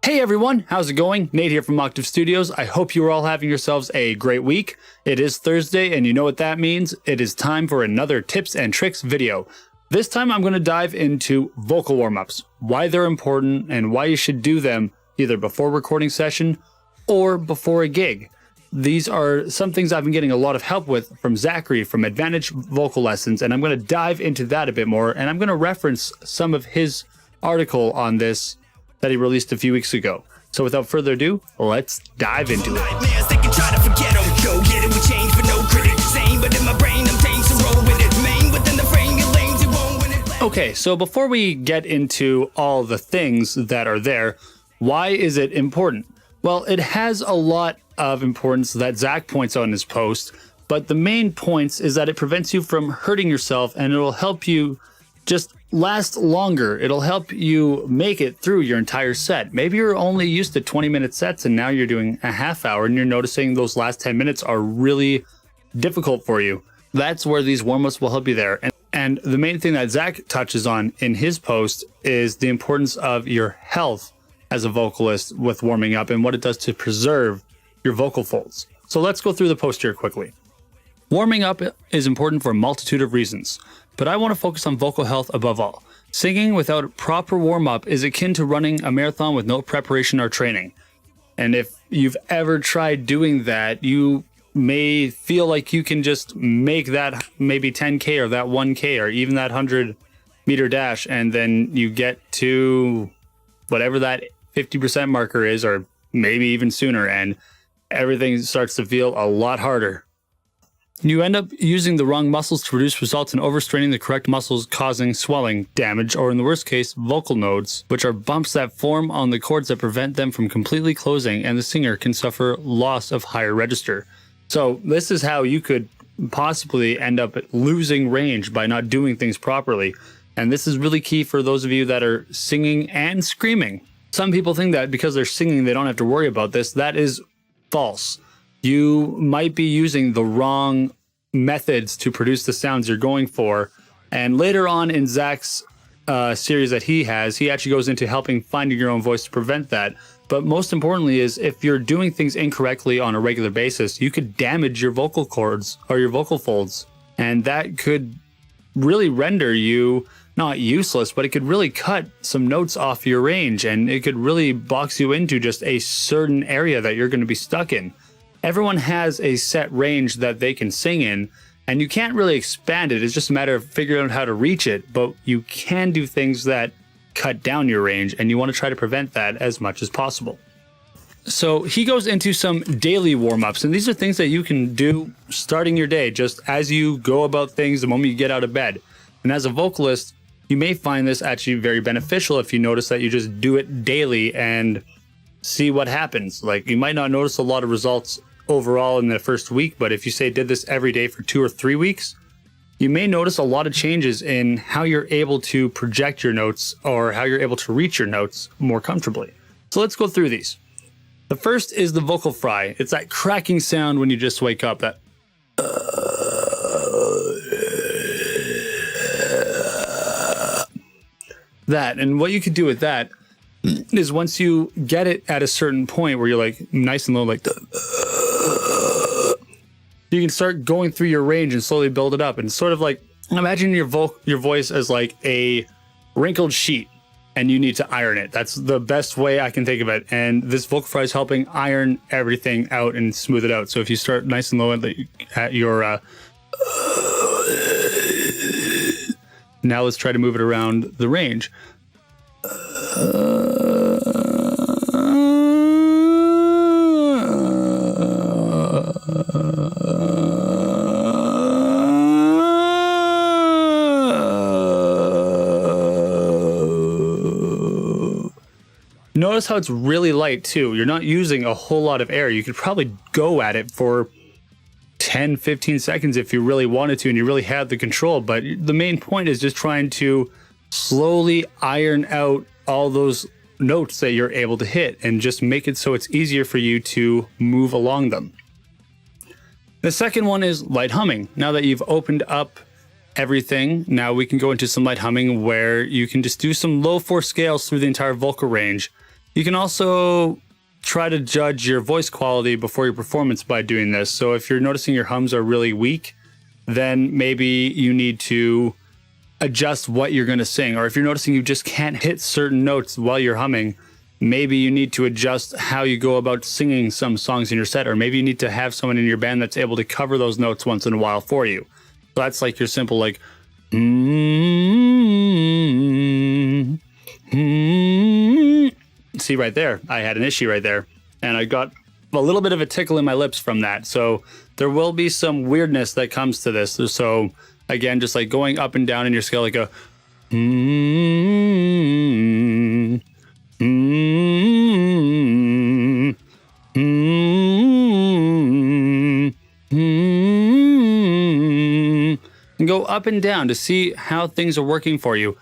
Hey everyone, how's it going? Nate here from Octave Studios. I hope you are all having yourselves a great week. It is Thursday, and you know what that means. It is time for another tips and tricks video. This time I'm going to dive into vocal warm-ups, why they're important, and why you should do them either before recording session or before a gig. These are some things I've been getting a lot of help with from Zachary from Advantage Vocal Lessons, and I'm going to dive into that a bit more, and I'm going to reference some of his article on this that he released a few weeks ago. So without further ado, let's dive into it. Okay, so before we get into all the things that are there, why is it important? Well, it has a lot of importance that Zach points out in his post, but the main points is that it prevents you from hurting yourself, and it will help you just last longer. It'll help you make it through your entire set. Maybe you're only used to 20-minute sets and now you're doing a half hour and you're noticing those last 10 minutes are really difficult for you. That's where these warm-ups will help you there. And the main thing that Zach touches on in his post is the importance of your health as a vocalist with warming up and what it does to preserve your vocal folds. So let's go through the post here quickly. Warming up is important for a multitude of reasons, but I want to focus on vocal health above all. Singing without proper warm-up is akin to running a marathon with no preparation or training. And if you've ever tried doing that, you may feel like you can just make that maybe 10K or that 1K or even that 100-meter dash, and then you get to whatever that 50% marker is, or maybe even sooner, and everything starts to feel a lot harder. You end up using the wrong muscles to produce results in overstraining the correct muscles, causing swelling, damage, or in the worst case, vocal nodes, which are bumps that form on the cords that prevent them from completely closing, and the singer can suffer loss of higher register. So this is how you could possibly end up losing range by not doing things properly. And this is really key for those of you that are singing and screaming. Some people think that because they're singing, they don't have to worry about this. That is false. You might be using the wrong methods to produce the sounds you're going for. And later on in Zach's series that he has, he actually goes into helping finding your own voice to prevent that. But most importantly is if you're doing things incorrectly on a regular basis, you could damage your vocal cords or your vocal folds. And that could really render you not useless, but it could really cut some notes off your range, and it could really box you into just a certain area that you're going to be stuck in. Everyone has a set range that they can sing in, and you can't really expand it. It's just a matter of figuring out how to reach it, but you can do things that cut down your range, and you want to try to prevent that as much as possible. So he goes into some daily warm-ups, and these are things that you can do starting your day, just as you go about things the moment you get out of bed. And as a vocalist, you may find this actually very beneficial if you notice that you just do it daily and see what happens. Like, you might not notice a lot of results overall in the first week, but if you say did this every day for 2 or 3 weeks, you may notice a lot of changes in how you're able to project your notes or how you're able to reach your notes more comfortably. So let's go through these. The first is the vocal fry. It's that cracking sound when you just wake up, that and what you could do with that is once you get it at a certain point where you're like nice and low, like you can start going through your range and slowly build it up. And sort of like, imagine your voice as like a wrinkled sheet and you need to iron it. That's the best way I can think of it. And this vocal fry is helping iron everything out and smooth it out. So if you start nice and low at your now let's try to move it around the range. Notice how it's really light too. You're not using a whole lot of air. You could probably go at it for 10, 15 seconds if you really wanted to and you really had the control. But the main point is just trying to slowly iron out all those notes that you're able to hit and just make it so it's easier for you to move along them. The second one is light humming. Now that you've opened up everything, now we can go into some light humming where you can just do some low 4 scales through the entire vocal range. You can also try to judge your voice quality before your performance by doing this. So if you're noticing your hums are really weak, then maybe you need to adjust what you're going to sing. Or if you're noticing you just can't hit certain notes while you're humming, maybe you need to adjust how you go about singing some songs in your set. Or maybe you need to have someone in your band that's able to cover those notes once in a while for you. So that's like your simple like, See right there, I had an issue right there. And I got a little bit of a tickle in my lips from that. So there will be some weirdness that comes to this. So again, just like going up and down in your scale, like a and go up and down to see how things are working for you.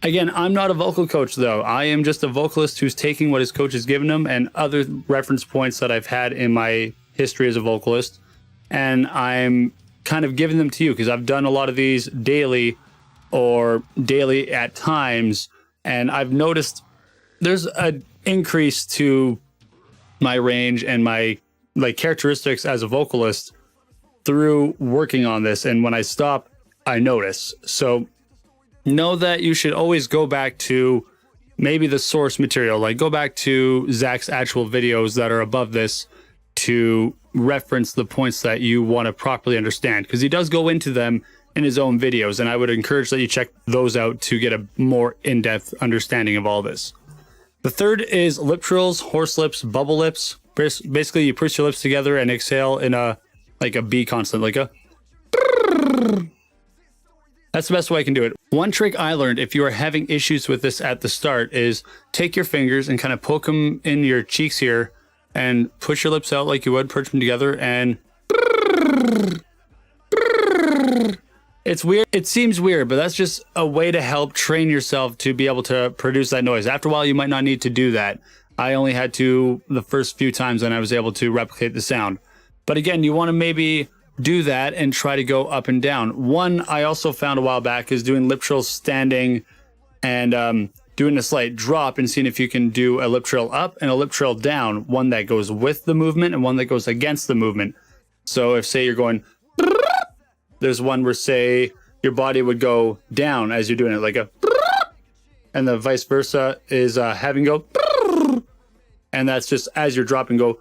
Again, I'm not a vocal coach, though. I am just a vocalist who's taking what his coach has given him and other reference points that I've had in my history as a vocalist. And I'm kind of giving them to you because I've done a lot of these daily or daily at times. And I've noticed there's an increase to my range and my like characteristics as a vocalist through working on this. And when I stop, I notice. So know that you should always go back to maybe the source material, like go back to Zach's actual videos that are above this to reference the points that you want to properly understand, because he does go into them in his own videos, and I would encourage that you check those out to get a more in-depth understanding of all this. The third is lip trills, horse lips, bubble lips. Basically, you push your lips together and exhale in a B consonant, like a. That's the best way I can do it. One trick I learned if you are having issues with this at the start is take your fingers and kind of poke them in your cheeks here and push your lips out like you would, push them together, and it's weird. It seems weird, but that's just a way to help train yourself to be able to produce that noise. After a while, you might not need to do that. I only had to the first few times and I was able to replicate the sound. But again, you want to maybe do that and try to go up and down. One I also found a while back is doing lip trills standing and doing a slight drop and seeing if you can do a lip trill up and a lip trill down, one that goes with the movement and one that goes against the movement. So if say you're going, there's one where say your body would go down as you're doing it, like a, and the vice versa is having go, and that's just as you're dropping go.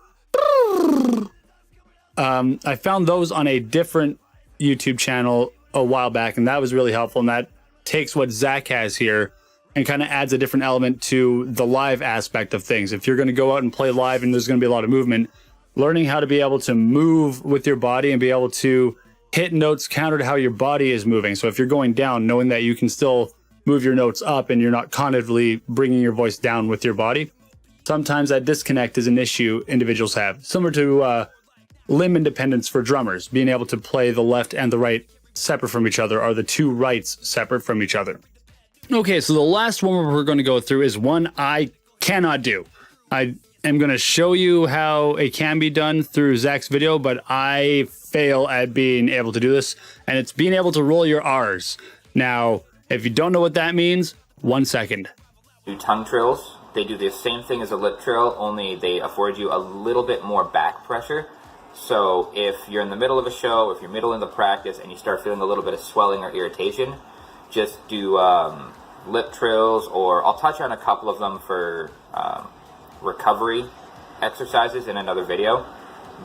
I found those on a different YouTube channel a while back, and that was really helpful. And that takes what Zach has here and kind of adds a different element to the live aspect of things. If you're going to go out and play live and there's going to be a lot of movement, learning how to be able to move with your body and be able to hit notes counter to how your body is moving. So if you're going down, knowing that you can still move your notes up and you're not constantly bringing your voice down with your body. Sometimes that disconnect is an issue individuals have, similar to limb independence for drummers. Being able to play the left and the right separate from each other, are the two rights separate from each other. Okay, so the last one we're going to go through is one I cannot do. I am going to show you how it can be done through Zach's video, but I fail at being able to do this, and it's being able to roll your R's. Now, if you don't know what that means, 1 second. Do tongue trills. They do the same thing as a lip trill, only they afford you a little bit more back pressure. So if you're in the middle of a show, if you're middle in the practice, and you start feeling a little bit of swelling or irritation, just do lip trills, or I'll touch on a couple of them for recovery exercises in another video.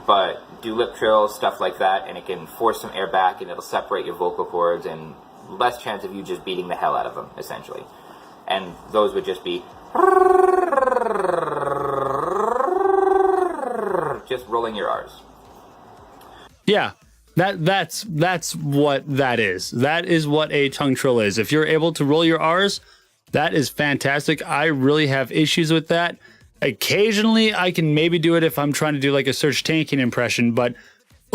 But do lip trills, stuff like that, and it can force some air back, and it'll separate your vocal cords, and less chance of you just beating the hell out of them, essentially. And those would just be just rolling your R's. Yeah, that's what that is. That is what a tongue trill is. If you're able to roll your R's, that is fantastic. I really have issues with that. Occasionally, I can maybe do it if I'm trying to do like a Serge Tankian impression, but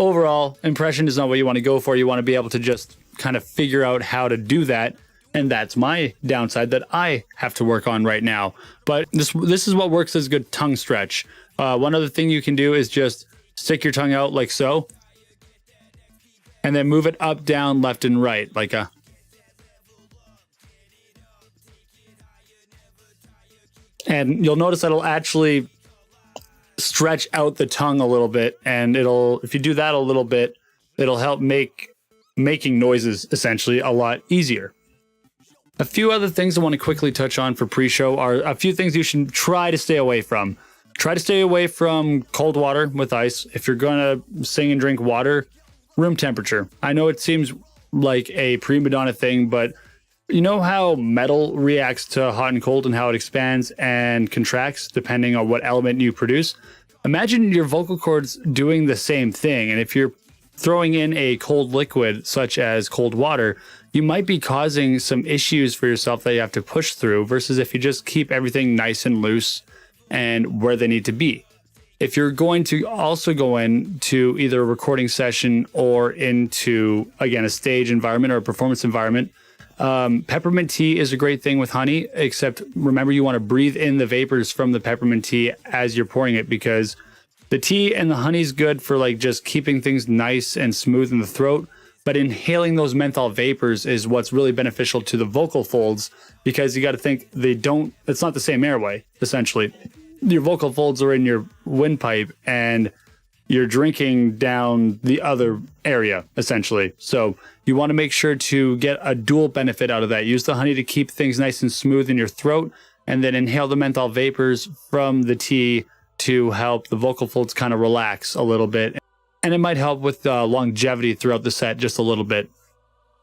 overall, impression is not what you want to go for. You want to be able to just kind of figure out how to do that. And that's my downside that I have to work on right now. But this is what works as a good tongue stretch. One other thing you can do is just stick your tongue out like so, and then move it up, down, left, and right, like a. And you'll notice that it'll actually stretch out the tongue a little bit. And if you do that a little bit, it'll help making noises essentially a lot easier. A few other things I want to quickly touch on for pre-show are a few things you should try to stay away from. Try to stay away from cold water with ice. If you're going to sing and drink water, room temperature. I know it seems like a prima donna thing, but you know how metal reacts to hot and cold and how it expands and contracts depending on what element you produce? Imagine your vocal cords doing the same thing. And if you're throwing in a cold liquid, such as cold water, you might be causing some issues for yourself that you have to push through versus if you just keep everything nice and loose and where they need to be. If you're going to also go into either a recording session or into, again, a stage environment or a performance environment, peppermint tea is a great thing with honey, except remember you want to breathe in the vapors from the peppermint tea as you're pouring it, because the tea and the honey is good for like just keeping things nice and smooth in the throat. But inhaling those menthol vapors is what's really beneficial to the vocal folds, because you got to think it's not the same airway, essentially. Your vocal folds are in your windpipe and you're drinking down the other area, essentially. So you want to make sure to get a dual benefit out of that. Use the honey to keep things nice and smooth in your throat, and then inhale the menthol vapors from the tea to help the vocal folds kind of relax a little bit. And it might help with longevity throughout the set just a little bit.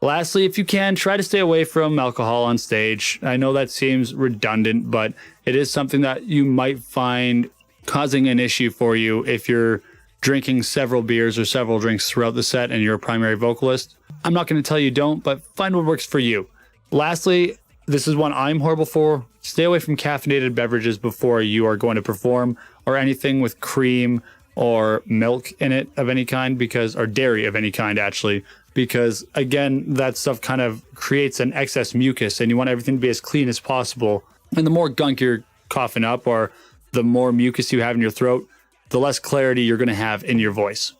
Lastly, if you can, try to stay away from alcohol on stage. I know that seems redundant, but it is something that you might find causing an issue for you if you're drinking several beers or several drinks throughout the set and you're a primary vocalist. I'm not going to tell you don't, but find what works for you. Lastly, this is one I'm horrible for. Stay away from caffeinated beverages before you are going to perform, or anything with cream or milk in it of any kind, or dairy of any kind, actually, because again, that stuff kind of creates an excess mucus and you want everything to be as clean as possible. And the more gunk you're coughing up or the more mucus you have in your throat, the less clarity you're going to have in your voice.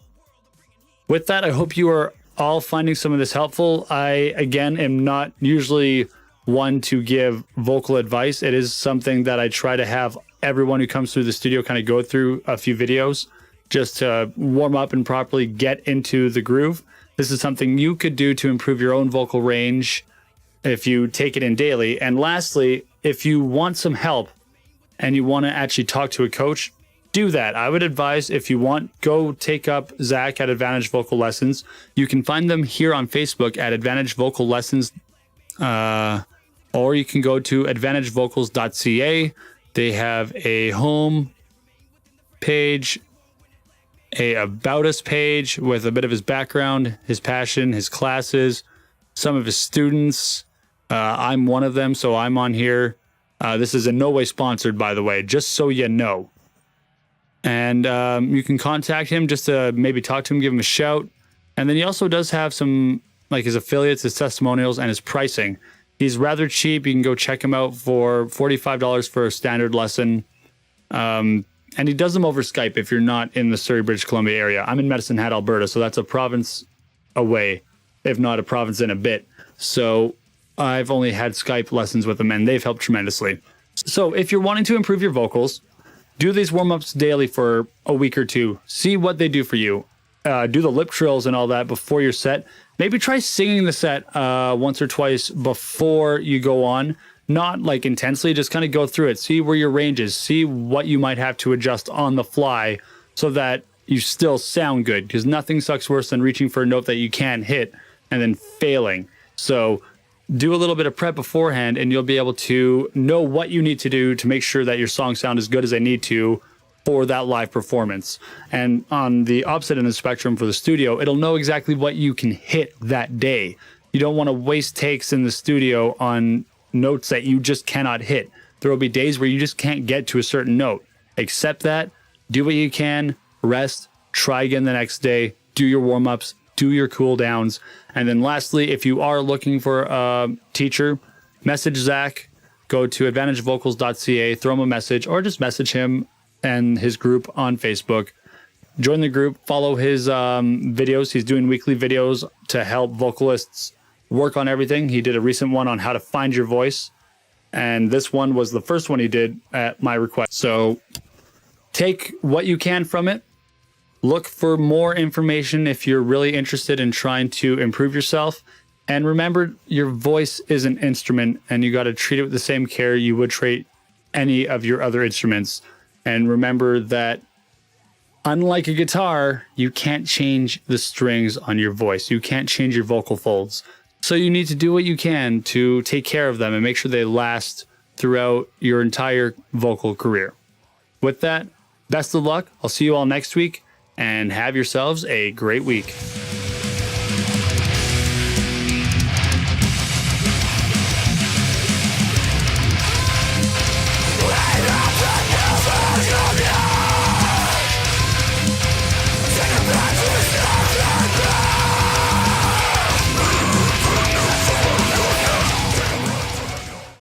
With that, I hope you are all finding some of this helpful. I, again, am not usually one to give vocal advice. It is something that I try to have everyone who comes through the studio kind of go through a few videos just to warm up and properly get into the groove. This is something you could do to improve your own vocal range if you take it in daily. And lastly, if you want some help and you want to actually talk to a coach, do that. I would advise, if you want, go take up Zach at Advantage Vocal Lessons. You can find them here on Facebook at Advantage Vocal Lessons, or you can go to advantagevocals.ca. They have a home page, a About Us page with a bit of his background, his passion, his classes, some of his students. I'm one of them, so I'm on here. This is in no way sponsored, by the way, just so you know. And you can contact him just to maybe talk to him, give him a shout. And then he also does have some, like his affiliates, his testimonials, and his pricing. He's rather cheap. You can go check him out for $45 for a standard lesson. And he does them over Skype if you're not in the Surrey, British Columbia area. I'm in Medicine Hat, Alberta, so that's a province away, if not a province in a bit. So I've only had Skype lessons with them, and they've helped tremendously. So if you're wanting to improve your vocals, do these warm-ups daily for a week or two. See what they do for you. Do the lip trills and all that before your set. Maybe try singing the set once or twice before you go on. Not like intensely, just kind of go through it. See where your range is. See what you might have to adjust on the fly so that you still sound good. Because nothing sucks worse than reaching for a note that you can't hit and then failing. So do a little bit of prep beforehand and you'll be able to know what you need to do to make sure that your songs sound as good as they need to for that live performance. And on the opposite end of the spectrum for the studio, it'll know exactly what you can hit that day. You don't want to waste takes in the studio on notes that you just cannot hit. There will be days where you just can't get to a certain note. Accept that, do what you can, rest, try again the next day, do your warm-ups, do your cool downs. And then lastly, if you are looking for a teacher, message Zach, go to advantagevocals.ca, throw him a message, or just message him and his group on Facebook. Join the group, follow his videos. He's doing weekly videos to help vocalists work on everything. He did a recent one on how to find your voice. And this one was the first one he did at my request. So take what you can from it. Look for more information if you're really interested in trying to improve yourself. And remember, your voice is an instrument and you got to treat it with the same care you would treat any of your other instruments. And remember that unlike a guitar, you can't change the strings on your voice. You can't change your vocal folds. So you need to do what you can to take care of them and make sure they last throughout your entire vocal career. With that, best of luck. I'll see you all next week and have yourselves a great week.